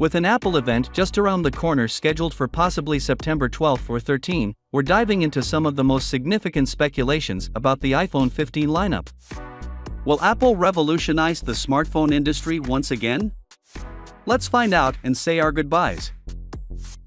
With an Apple event just around the corner scheduled for possibly September 12 or 13, we're diving into some of the most significant speculations about the iPhone 15 lineup. Will Apple revolutionize the smartphone industry once again? Let's find out and say our goodbyes.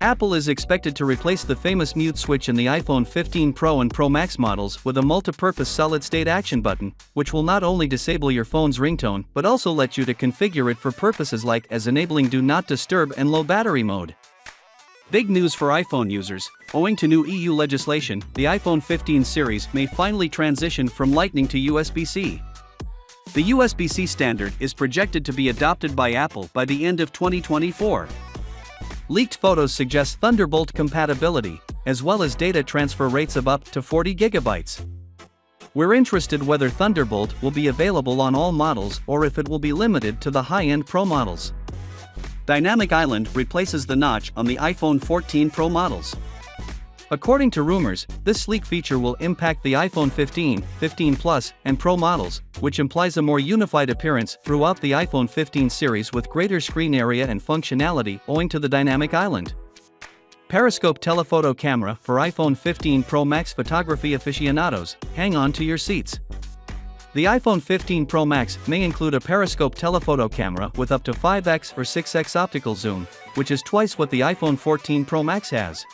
Apple is expected to replace the famous mute switch in the iPhone 15 Pro and Pro Max models with a multi-purpose solid-state action button, which will not only disable your phone's ringtone but also let you to configure it for purposes like as enabling Do Not Disturb and low battery mode. Big news for iPhone users: owing to new EU legislation, the iPhone 15 series may finally transition from Lightning to USB-C. The USB-C standard is projected to be adopted by Apple by the end of 2024. Leaked photos suggest Thunderbolt compatibility, as well as data transfer rates of up to 40 gigabytes. We're interested whether Thunderbolt will be available on all models or if it will be limited to the high-end Pro models. Dynamic Island replaces the notch on the iPhone 14 Pro models. According to rumors, this sleek feature will impact the iPhone 15, 15 Plus, and Pro models, which implies a more unified appearance throughout the iPhone 15 series with greater screen area and functionality owing to the Dynamic Island. Periscope telephoto camera for iPhone 15 Pro Max photography aficionados, hang on to your seats. The iPhone 15 Pro Max may include a periscope telephoto camera with up to 5x or 6x optical zoom, which is twice what the iPhone 14 Pro Max has.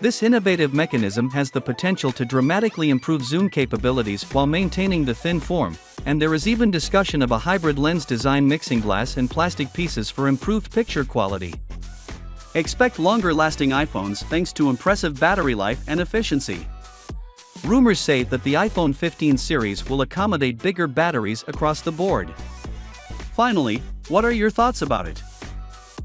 This innovative mechanism has the potential to dramatically improve zoom capabilities while maintaining the thin form, and there is even discussion of a hybrid lens design mixing glass and plastic pieces for improved picture quality. Expect longer-lasting iPhones thanks to impressive battery life and efficiency. Rumors say that the iPhone 15 series will accommodate bigger batteries across the board. Finally, what are your thoughts about it?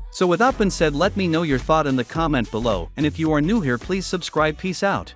So with that being said, let me know your thought in the comment below, and if you are new here, please subscribe. Peace out.